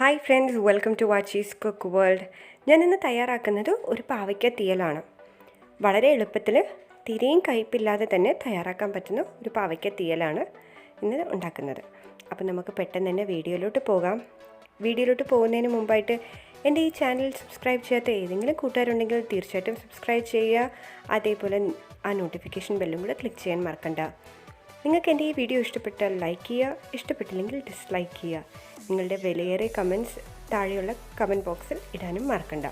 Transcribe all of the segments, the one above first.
Hi friends, welcome to Aachi's scookworld. ഞാൻ ഇന്ന് തയ്യാറാക്കുന്നത് ഒരു പാവയ്ക്ക തീയലാണ്. വളരെ എളുപ്പത്തിൽ തീരെയും കയ്പില്ലാതെ തന്നെ തയ്യാറാക്കാൻ പറ്റുന്ന ഒരു പാവയ്ക്ക തീയലാണ് ഇന്ന് ഉണ്ടാക്കുന്നത്. അപ്പോൾ നമുക്ക് പെട്ടെന്ന് തന്നെ വീഡിയോയിലോട്ട് പോകാം. വീഡിയോയിലോട്ട് പോകുന്നതിന് മുമ്പായിട്ട് എൻ്റെ ഈ ചാനൽ സബ്സ്ക്രൈബ് ചെയ്യാത്ത ഏതെങ്കിലും കൂട്ടുകാരുണ്ടെങ്കിൽ തീർച്ചയായിട്ടും സബ്സ്ക്രൈബ് ചെയ്യുക. അതേപോലെ ആ നോട്ടിഫിക്കേഷൻ ബെല്ലും കൂടെ ക്ലിക്ക് ചെയ്യാൻ മറക്കണ്ട. നിങ്ങൾക്ക് എൻ്റെ ഈ വീഡിയോ ഇഷ്ടപ്പെട്ടാൽ ലൈക്ക് ചെയ്യുക, ഇഷ്ടപ്പെട്ടില്ലെങ്കിൽ ഡിസ്ലൈക്ക് ചെയ്യുക. നിങ്ങളുടെ വിലയേറിയ കമൻറ്റ്സ് താഴെയുള്ള കമൻറ്റ് ബോക്സിൽ ഇടാനും മറക്കണ്ട.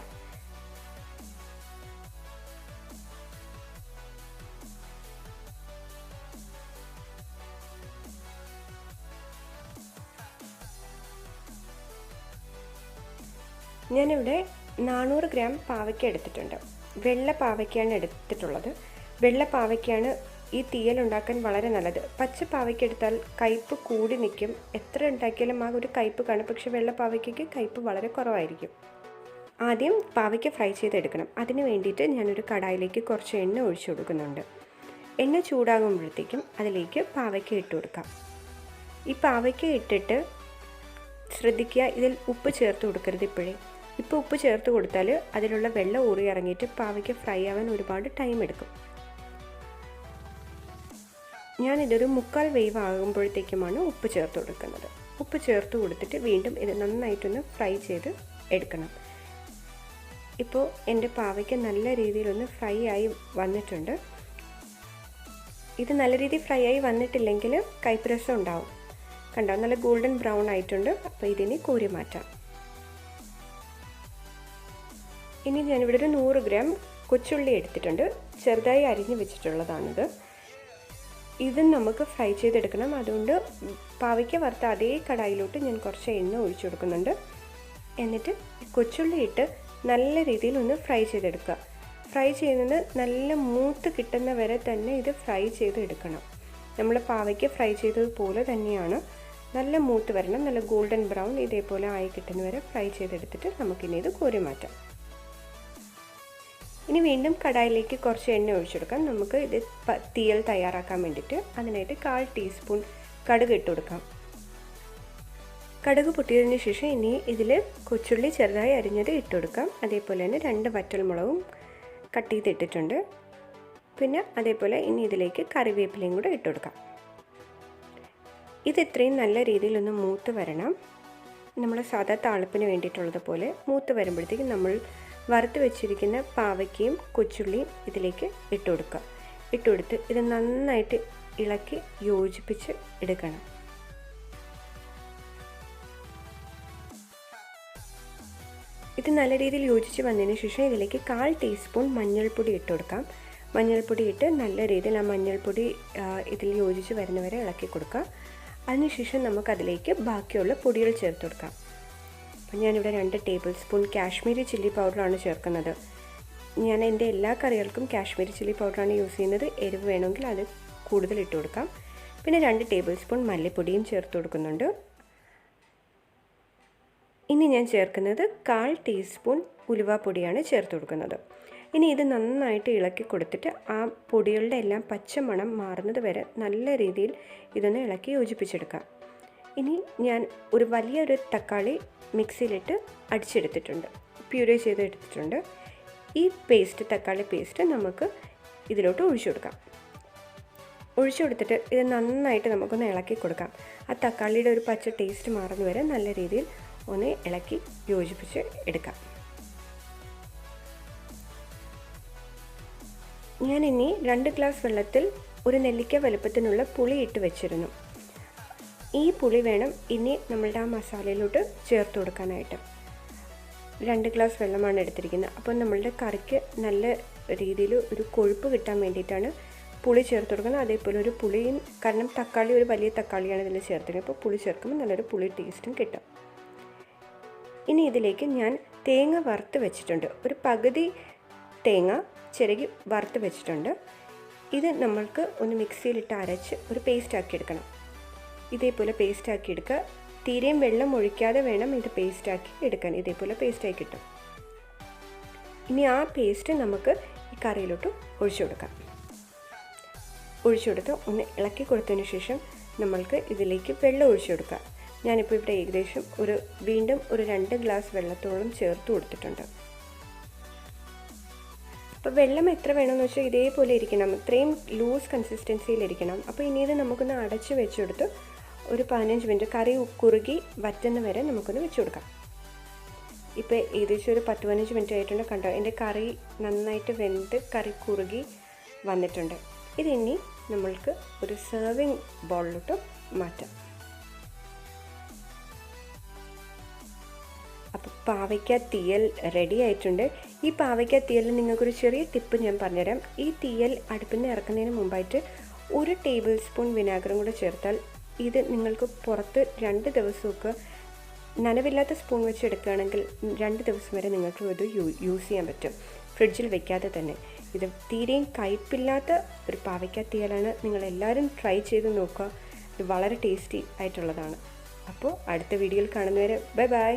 ഞാനിവിടെ 400 ഗ്രാം പാവയ്ക്ക എടുത്തിട്ടുണ്ട്. വെള്ള പാവയ്ക്കാണ് എടുത്തിട്ടുള്ളത്. വെള്ള പാവയ്ക്കാണ് ഈ തീയൽ ഉണ്ടാക്കാൻ വളരെ നല്ലത്. പച്ച പാവയ്ക്ക എടുത്താൽ കയ്പ്പ് കൂടി നിൽക്കും. എത്ര ഉണ്ടാക്കിയാലും ആ ഒരു കയ്പ്പ് കാണും. പക്ഷേ വെള്ള പാവയ്ക്കയ്ക്ക് കയ്പ്പ് വളരെ കുറവായിരിക്കും. ആദ്യം പാവയ്ക്ക ഫ്രൈ ചെയ്തെടുക്കണം. അതിന് വേണ്ടിയിട്ട് ഞാനൊരു കടായിലേക്ക് കുറച്ച് എണ്ണ ഒഴിച്ചു കൊടുക്കുന്നുണ്ട്. എണ്ണ ചൂടാകുമ്പോഴത്തേക്കും അതിലേക്ക് പാവയ്ക്ക ഇട്ട് കൊടുക്കാം. ഈ പാവയ്ക്ക ഇട്ടിട്ട് ശ്രദ്ധിക്കുക, ഇതിൽ ഉപ്പ് ചേർത്ത് കൊടുക്കരുത്. ഇപ്പോൾ ഉപ്പ് ചേർത്ത് കൊടുത്താൽ അതിലുള്ള വെള്ളം ഊറി ഇറങ്ങിയിട്ട് പാവയ്ക്ക ഫ്രൈ ആവാൻ ഒരുപാട് ടൈം എടുക്കും. ഞാനിതൊരു 3/4 വേവ് ആകുമ്പോഴത്തേക്കുമാണ് ഉപ്പ് ചേർത്ത് കൊടുക്കുന്നത്. ഉപ്പ് ചേർത്ത് കൊടുത്തിട്ട് വീണ്ടും ഇത് നന്നായിട്ടൊന്ന് ഫ്രൈ ചെയ്ത് എടുക്കണം. ഇപ്പോൾ എൻ്റെ പാവയ്ക്ക് നല്ല രീതിയിലൊന്ന് ഫ്രൈ ആയി വന്നിട്ടുണ്ട്. ഇത് നല്ല രീതിയിൽ ഫ്രൈ ആയി വന്നിട്ടില്ലെങ്കിൽ കയ്പ്പ് രസം ഉണ്ടാവും. കണ്ടോ, നല്ല ഗോൾഡൻ ബ്രൗൺ ആയിട്ടുണ്ട്. അപ്പോൾ ഇതിനെ കോരി മാറ്റാം. ഇനി ഞാനിവിടെ ഒരു 100 ഗ്രാം കൊച്ചുള്ളി എടുത്തിട്ടുണ്ട്. ചെറുതായി അരിഞ്ഞ് വെച്ചിട്ടുള്ളതാണിത്. ഇത് നമുക്ക് ഫ്രൈ ചെയ്തെടുക്കണം. അതുകൊണ്ട് പാവയ്ക്ക വറുത്ത അതേ കടായിലോട്ട് ഞാൻ കുറച്ച് എണ്ണ ഒഴിച്ചു കൊടുക്കുന്നുണ്ട്. എന്നിട്ട് കൊച്ചുള്ളി ഇട്ട് നല്ല രീതിയിൽ ഒന്ന് ഫ്രൈ ചെയ്തെടുക്കുക. ഫ്രൈ ചെയ്യുന്നത് നല്ല മൂത്ത് കിട്ടുന്ന വരെ തന്നെ ഇത് ഫ്രൈ ചെയ്തെടുക്കണം. നമ്മൾ പാവയ്ക്ക ഫ്രൈ ചെയ്തതുപോലെ തന്നെയാണ്. നല്ല മൂത്ത് വരണം, നല്ല ഗോൾഡൻ ബ്രൗൺ ഇതേപോലെ ആയി കിട്ടുന്ന വരെ ഫ്രൈ ചെയ്തെടുത്തിട്ട് നമുക്കിനി ഇത് കോരി മാറ്റാം. ഇനി വീണ്ടും കടായിലേക്ക് കുറച്ച് എണ്ണ ഒഴിച്ചെടുക്കാം. നമുക്ക് ഇത് തീയൽ തയ്യാറാക്കാൻ വേണ്ടിയിട്ട് അതിനായിട്ട് 1/4 ടീസ്പൂൺ കടുക് ഇട്ട് കൊടുക്കാം. കടുക് പൊട്ടിയതിന് ശേഷം ഇനി ഇതിൽ കൊച്ചുള്ളി ചെറുതായി അരിഞ്ഞത് ഇട്ട് കൊടുക്കാം. അതേപോലെ തന്നെ 2 വറ്റൽമുളകും കട്ട് ചെയ്തിട്ടിട്ടുണ്ട്. പിന്നെ അതേപോലെ ഇനി ഇതിലേക്ക് കറിവേപ്പിലയും കൂടെ ഇട്ട് കൊടുക്കാം. ഇത് ഇത്രയും നല്ല രീതിയിലൊന്ന് മൂത്ത് വരണം. നമ്മൾ സാധാ താളിപ്പിന് വേണ്ടിയിട്ടുള്ളതുപോലെ മൂത്ത് വരുമ്പോഴത്തേക്കും നമ്മൾ വറുത്ത് വെച്ചിരിക്കുന്ന പാവയ്ക്കയും കൊച്ചുള്ളിയും ഇതിലേക്ക് ഇട്ട് കൊടുക്കുക. ഇട്ട് കൊടുത്ത് ഇത് നന്നായിട്ട് ഇളക്കി യോജിപ്പിച്ച് എടുക്കണം. ഇത് നല്ല രീതിയിൽ യോജിച്ച് വന്നതിന് ശേഷം ഇതിലേക്ക് 1/4 ടീസ്പൂൺ മഞ്ഞൾപ്പൊടി ഇട്ട് കൊടുക്കാം. മഞ്ഞൾപ്പൊടി ഇട്ട് നല്ല രീതിയിൽ ആ മഞ്ഞൾപ്പൊടി ഇതിൽ യോജിച്ച് വരുന്നവരെ ഇളക്കി കൊടുക്കുക. അതിനുശേഷം നമുക്കതിലേക്ക് ബാക്കിയുള്ള പൊടികൾ ചേർത്ത് കൊടുക്കാം. അപ്പോൾ ഞാനിവിടെ 2 ടേബിൾ സ്പൂൺ കാശ്മീരി ചില്ലി പൗഡറാണ് ചേർക്കുന്നത്. ഞാൻ എൻ്റെ എല്ലാ കറികൾക്കും കാശ്മീരി ചില്ലി പൗഡറാണ് യൂസ് ചെയ്യുന്നത്. എരിവ് വേണമെങ്കിൽ അത് കൂടുതൽ ഇട്ട് കൊടുക്കാം. പിന്നെ 2 ടേബിൾ സ്പൂൺ മല്ലിപ്പൊടിയും ചേർത്ത് കൊടുക്കുന്നുണ്ട്. ഇനി ഞാൻ ചേർക്കുന്നത് 1/4 ടീസ്പൂൺ ഉലുവാപ്പൊടിയാണ് ചേർത്ത് കൊടുക്കുന്നത്. ഇനി ഇത് നന്നായിട്ട് ഇളക്കി കൊടുത്തിട്ട് ആ പൊടികളുടെ എല്ലാം പച്ചമണം മാറുന്നത് വരെ നല്ല രീതിയിൽ ഇതൊന്ന് ഇളക്കി യോജിപ്പിച്ചെടുക്കാം. ഇനി ഞാൻ ഒരു വലിയൊരു തക്കാളി മിക്സിയിലിട്ട് അടിച്ചെടുത്തിട്ടുണ്ട്, പ്യൂരേ ചെയ്തെടുത്തിട്ടുണ്ട്. ഈ പേസ്റ്റ്, തക്കാളി പേസ്റ്റ് നമുക്ക് ഇതിലോട്ട് ഒഴിച്ചു കൊടുക്കാം. ഒഴിച്ചു കൊടുത്തിട്ട് ഇത് നന്നായിട്ട് നമുക്കൊന്ന് ഇളക്കി കൊടുക്കാം. ആ തക്കാളിയുടെ ഒരു പച്ച ടേസ്റ്റ് മാറുന്ന വരെ നല്ല രീതിയിൽ ഒന്ന് ഇളക്കി യോജിപ്പിച്ച് എടുക്കാം. ഞാനിനി 2 ഗ്ലാസ് വെള്ളത്തിൽ ഒരു നെല്ലിക്ക വലുപ്പത്തിനുള്ള പുളി ഇട്ട് വെച്ചിരുന്നു. ഈ പുളി വേണം ഇനി നമ്മളുടെ ആ മസാലയിലോട്ട് ചേർത്ത് കൊടുക്കാനായിട്ട്. 2 ഗ്ലാസ് വെള്ളമാണ് എടുത്തിരിക്കുന്നത്. അപ്പോൾ നമ്മളുടെ കറിക്ക് നല്ല രീതിയിൽ ഒരു കൊഴുപ്പ് കിട്ടാൻ വേണ്ടിയിട്ടാണ് പുളി ചേർത്ത് കൊടുക്കുന്നത്. അതേപോലെ ഒരു പുളിയും, കാരണം തക്കാളി ഒരു വലിയ തക്കാളിയാണ് ഇതിൽ ചേർത്തിരിക്കുന്നത്. അപ്പോൾ പുളി ചേർക്കുമ്പോൾ നല്ലൊരു പുളി ടേസ്റ്റും കിട്ടും. ഇനി ഇതിലേക്ക് ഞാൻ തേങ്ങ വറുത്ത് വെച്ചിട്ടുണ്ട്. ഒരു പകുതി തേങ്ങ ചിരകി വറുത്ത് വെച്ചിട്ടുണ്ട്. ഇത് നമ്മൾക്ക് ഒന്ന് മിക്സിയിലിട്ട് അരച്ച് ഒരു പേസ്റ്റാക്കി എടുക്കണം. ഇതേപോലെ പേസ്റ്റാക്കി എടുക്കുക. തീരെയും വെള്ളം ഒഴിക്കാതെ വേണം ഇത് പേസ്റ്റാക്കി എടുക്കാൻ. ഇതേപോലെ പേസ്റ്റാക്കി കിട്ടും. ഇനി ആ പേസ്റ്റ് നമുക്ക് ഈ കറിയിലോട്ട് ഒഴിച്ചു കൊടുക്കാം. ഒഴിച്ചു കൊടുത്ത് ഒന്ന് ഇളക്കി കൊടുത്തതിന് ശേഷം നമ്മൾക്ക് ഇതിലേക്ക് വെള്ളം ഒഴിച്ചു കൊടുക്കുക. ഞാനിപ്പോൾ ഇവിടെ ഏകദേശം വീണ്ടും ഒരു 2 ഗ്ലാസ് വെള്ളത്തോളം ചേർത്ത് കൊടുത്തിട്ടുണ്ട്. അപ്പോൾ വെള്ളം എത്ര വേണമെന്ന് വെച്ചാൽ ഇതേപോലെ ഇരിക്കണം, ഇത്രയും ലൂസ് കൺസിസ്റ്റൻസിയിലിരിക്കണം. അപ്പോൾ ഇനി ഇത് നമുക്കൊന്ന് അടച്ച് വെച്ചെടുത്ത് ഒരു 15 മിനിറ്റ് കറി കുറുകി വറ്റുന്ന വരെ നമുക്കൊന്ന് വെച്ച് കൊടുക്കാം. ഇപ്പോൾ ഏകദേശം ഒരു 10-15 മിനിറ്റ് ആയിട്ടുണ്ട്. കണ്ടോ, എൻ്റെ കറി നന്നായിട്ട് വെന്ത് കറി കുറുകി വന്നിട്ടുണ്ട്. ഇതിനി നമ്മൾക്ക് ഒരു സെർവിങ് ബൗളിലോട്ട് മാറ്റാം. അപ്പോൾ പാവയ്ക്ക തീയൽ റെഡി ആയിട്ടുണ്ട്. ഈ പാവയ്ക്ക തീയലിൽ നിങ്ങൾക്കൊരു ചെറിയ ടിപ്പ് ഞാൻ പറഞ്ഞുതരാം. ഈ തീയൽ അടുപ്പിൽ നിന്ന് ഇറക്കുന്നതിന് മുമ്പായിട്ട് 1 ടേബിൾ സ്പൂൺ വിനാഗിറും കൂടെ ചേർത്താൽ ഇത് നിങ്ങൾക്ക് പുറത്ത് 2 ദിവസമൊക്കെ നനവില്ലാത്ത സ്പൂൺ വെച്ച് എടുക്കുകയാണെങ്കിൽ 2 ദിവസം വരെ നിങ്ങൾക്ക് ഇത് യൂസ് ചെയ്യാൻ പറ്റും, ഫ്രിഡ്ജിൽ വെക്കാതെ തന്നെ. ഇത് തീരെയും കയ്പില്ലാത്ത ഒരു പാവയ്ക്ക തീയലാണ്. നിങ്ങളെല്ലാവരും ട്രൈ ചെയ്ത് നോക്കുക. ഇത് വളരെ ടേസ്റ്റി ആയിട്ടുള്ളതാണ്. അപ്പോൾ അടുത്ത വീഡിയോയിൽ കാണുന്നവരെ ബൈ ബൈ.